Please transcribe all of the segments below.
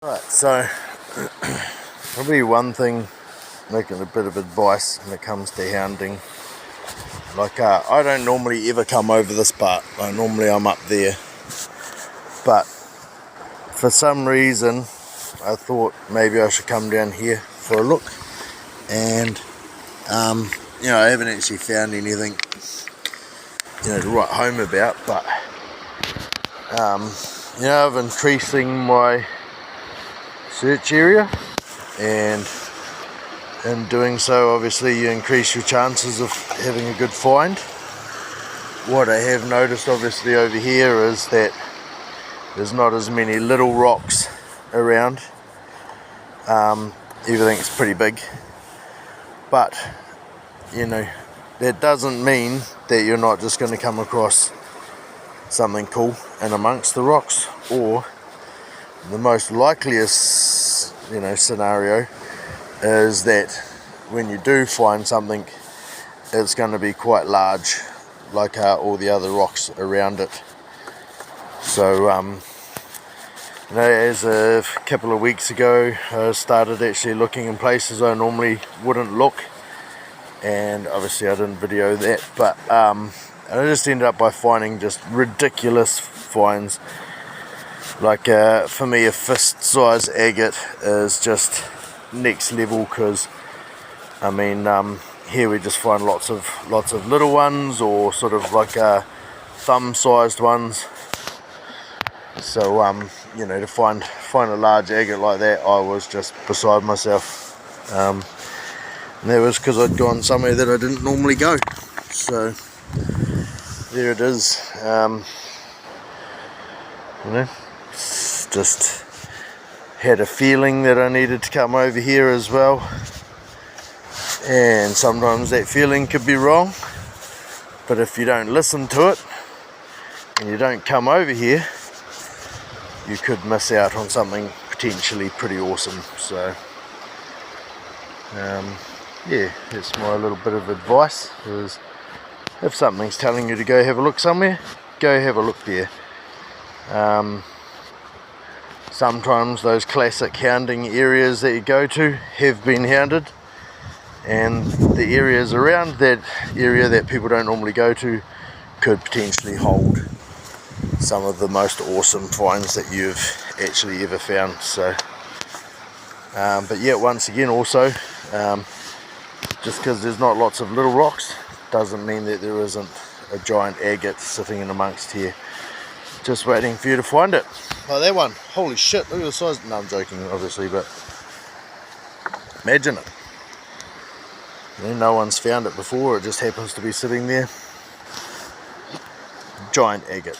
Right, so probably one thing, making a bit of advice when it comes to hounding. Like I don't normally ever come over this part. Normally I'm up there, but for some reason I thought maybe I should come down here for a look. And I haven't actually found anything to write home about, but I've increasing my search area, and in doing so obviously you increase your chances of having a good find. What I have noticed obviously over here is that there's not as many little rocks around. Everything's pretty big, but that doesn't mean that you're not just going to come across something cool in amongst the rocks. Or the most likeliest scenario is that when you do find something, it's going to be quite large, like all the other rocks around it. So as a couple of weeks ago I started actually looking in places I normally wouldn't look, and obviously I didn't video that, but I just ended up by finding just ridiculous finds. Like for me, a fist size agate is just next level, because here we just find lots of little ones, or sort of like thumb sized ones. So to find a large agate like that, I was just beside myself. And that was because I'd gone somewhere that I didn't normally go. So there it is. Just had a feeling that I needed to come over here as well, and sometimes that feeling could be wrong, but if you don't listen to it and you don't come over here, you could miss out on something potentially pretty awesome. So that's my little bit of advice, is if something's telling you to go have a look somewhere, go have a look there. Sometimes those classic hounding areas that you go to have been hounded, and the areas around that area that people don't normally go to could potentially hold some of the most awesome finds that you've actually ever found. So but yeah, once again, also just because there's not lots of little rocks doesn't mean that there isn't a giant agate sitting in amongst here, just waiting for you to find it. Oh, that one, holy shit, look at the size. No, I'm joking obviously, but imagine it. No one's found it before, it just happens to be sitting there. Giant agate.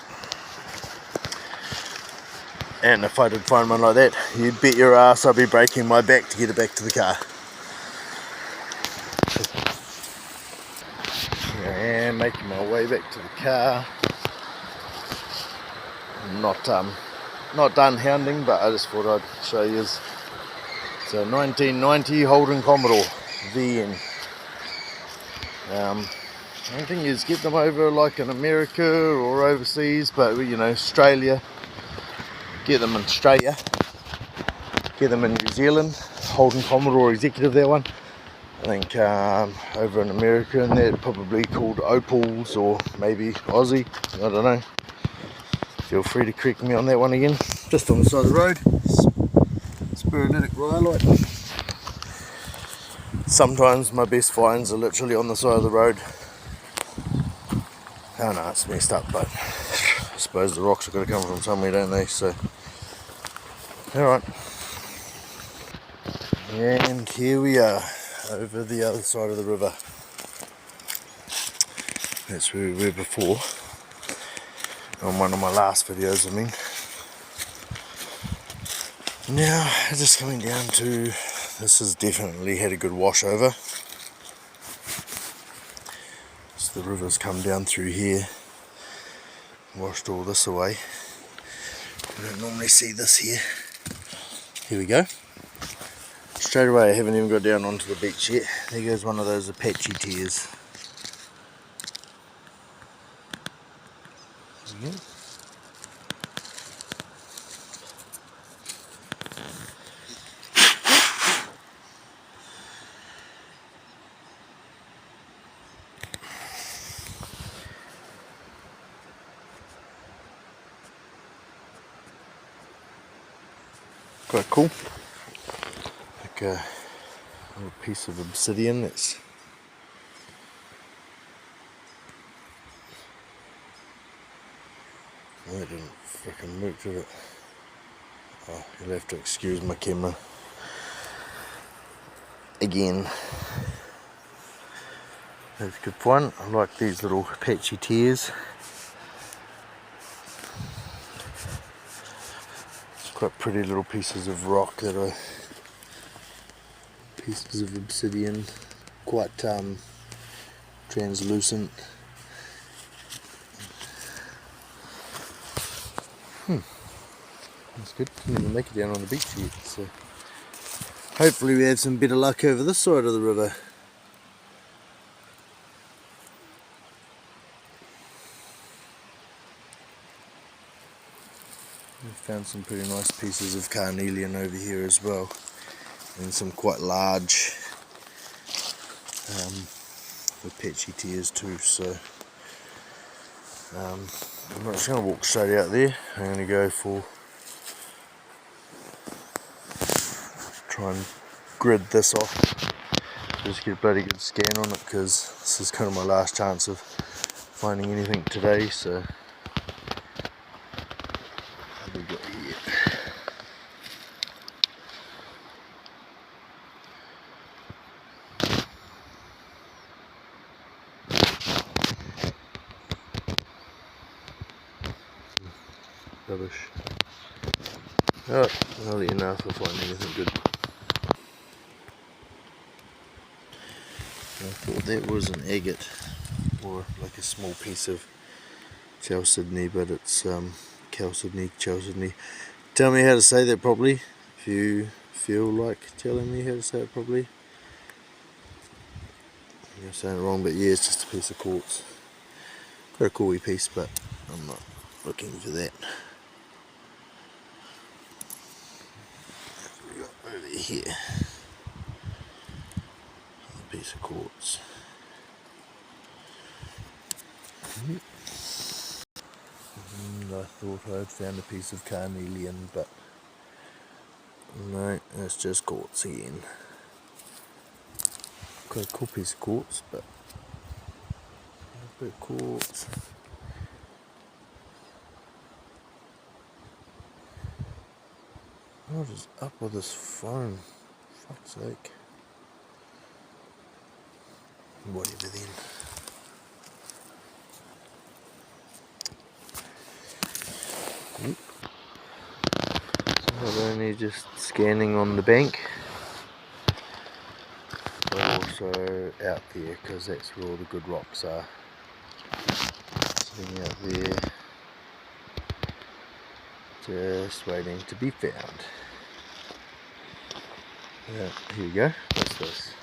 And if I did find one like that, you'd bet your ass I'd be breaking my back to get it back to the car. And making my way back to the car. Not done hounding, but I just thought I'd show you. So 1990 Holden Commodore VN. I don't think you get them over like in America or overseas, but Australia, get them in Australia, get them in New Zealand. Holden Commodore Executive, that one. I think over in America, and they're probably called opals, or maybe Aussie, I don't know. Feel free to correct me on that one again. Just on the side of the road, spiriditic rhyolite. Sometimes my best finds are literally on the side of the road. Oh no, it's messed up, but I suppose the rocks have got to come from somewhere, don't they? So, alright. And here we are, over the other side of the river. That's where we were before, on one of my last videos, Now, just coming down to, this has definitely had a good wash over. So the river's come down through here, washed all this away. I don't normally see this here. Here we go. Straight away, I haven't even got down onto the beach yet. There goes one of those Apache tears. Quite cool. Like a little piece of obsidian that's that didn't freaking work, did it? Oh, you'll have to excuse my camera again. That's a good one. I like these little patchy tears. Quite pretty little pieces of rock that are pieces of obsidian, quite translucent. That's good. Didn't even make it down on the beach yet, so hopefully we have some better luck over this side of the river. We found some pretty nice pieces of carnelian over here as well, and some quite large with patchy tears too. So I'm not just going to walk straight out there. I'm going to go for try and grid this off, just get a bloody good scan on it, because this is kind of my last chance of finding anything today. So what have we got here? Rubbish. Oh, I'll let you know if I find anything good. I thought that was an agate, or like a small piece of chalcedony, but it's chalcedony. Tell me how to say that properly if you feel like telling me how to say it properly. I'm saying it wrong, but yeah, it's just a piece of quartz. Quite a cool wee piece, but I'm not looking for that. What have we got over here? A piece of quartz. I thought I'd found a piece of carnelian, but no, it's just quartz again. Quite a cool piece of quartz, but a bit of quartz. What is up with this phone? Fuck's sake. Whatever then. So not only just scanning on the bank, but also out there, because that's where all the good rocks are. Sitting out there, just waiting to be found. Yeah, here we go. What's this?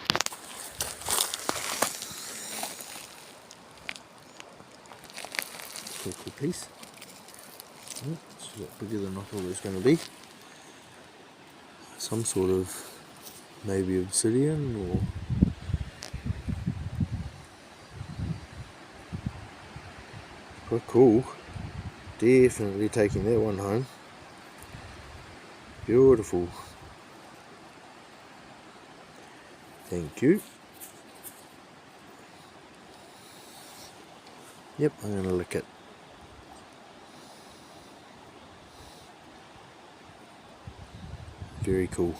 Cool piece. It's a lot bigger than I thought it was going to be. Some sort of maybe obsidian or quite cool. Definitely taking that one home. Beautiful. Thank you. Yep, I'm going to lick it. Very cool.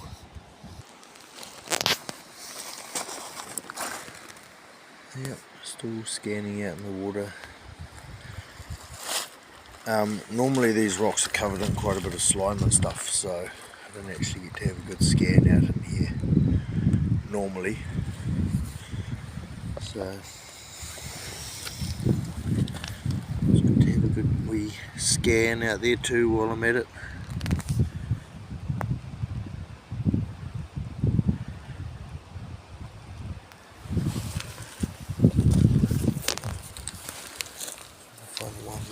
Yep, still scanning out in the water. Normally these rocks are covered in quite a bit of slime and stuff, so I don't actually get to have a good scan out in here normally. So it's good to have a good wee scan out there too while I'm at it.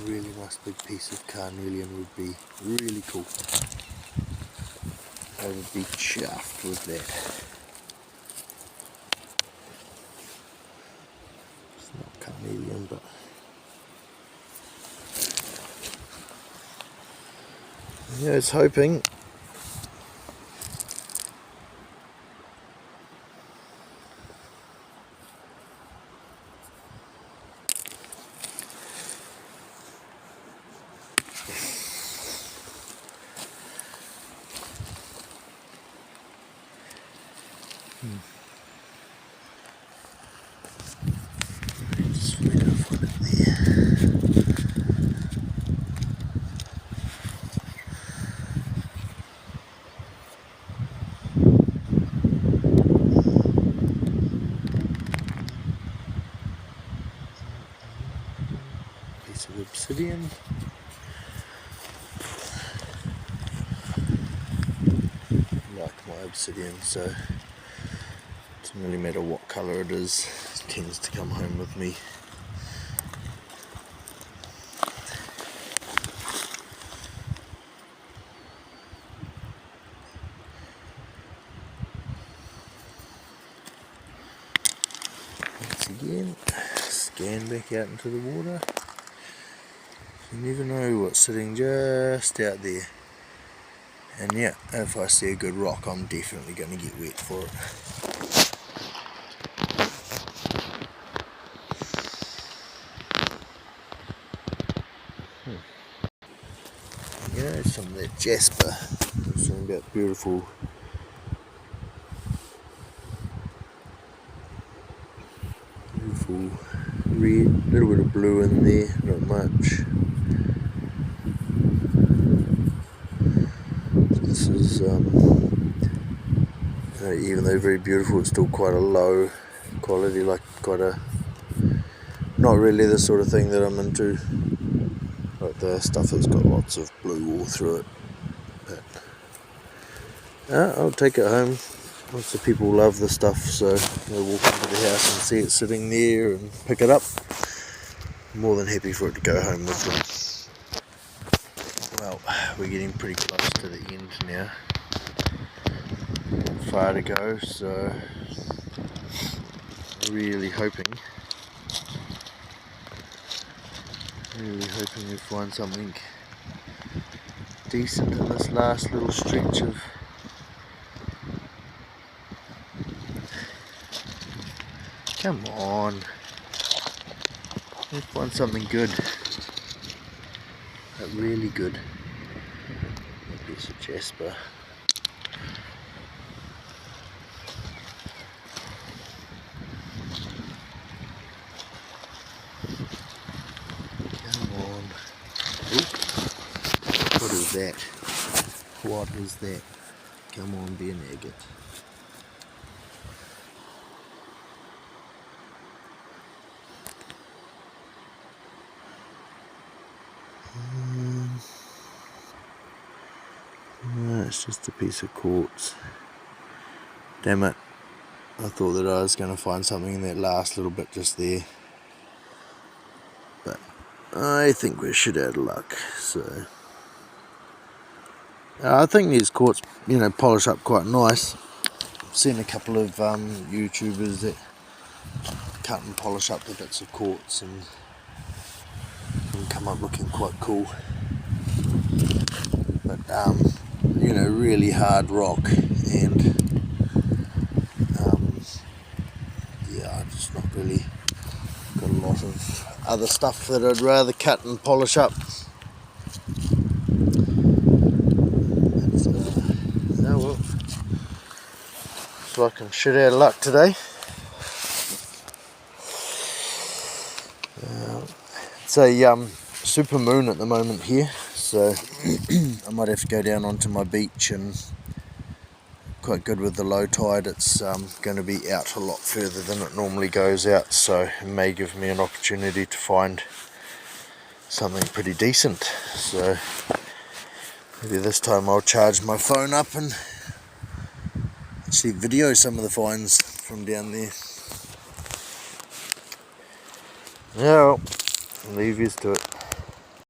Really nice big piece of carnelian would be really cool. I would be chuffed with that. It's not carnelian, but yeah, it's hoping Just wait to find it there. Piece of obsidian. I like my obsidian, so it doesn't really matter what colour it is, it tends to come home with me. Once again, scan back out into the water. You never know what's sitting just out there. And yeah, if I see a good rock, I'm definitely going to get wet for it. Yeah, some of that jasper. Something about beautiful red, a little bit of blue in there, not much. This is, even though very beautiful, it's still quite a low quality, like quite a, not really the sort of thing that I'm into, like the stuff that's got lots of blue all through it. But I'll take it home. Lots of people love the stuff, so they walk into the house and see it sitting there and pick it up. I'm more than happy for it to go home with them. Well, we're getting pretty close to the end now. Not far to go, so really hoping we find something decent in this last little stretch of come on, let's find something good, but really good. A piece of jasper. Come on. Oop. What is that? What is that? Come on, be an agate. No, it's just a piece of quartz. Damn it. I thought that I was going to find something in that last little bit just there. But I think we should have luck. So I think these quartz, polish up quite nice. I've seen a couple of YouTubers that cut and polish up the bits of quartz and come up looking quite cool. But really hard rock, and yeah, I've just not really got a lot of other stuff that I'd rather cut and polish up. Oh well, so I can shit out of luck today. It's a super moon at the moment here, so I might have to go down onto my beach, and quite good with the low tide. It's going to be out a lot further than it normally goes out, so it may give me an opportunity to find something pretty decent. So maybe this time I'll charge my phone up and actually video some of the finds from down there. Yeah, well, I'll leave you to it.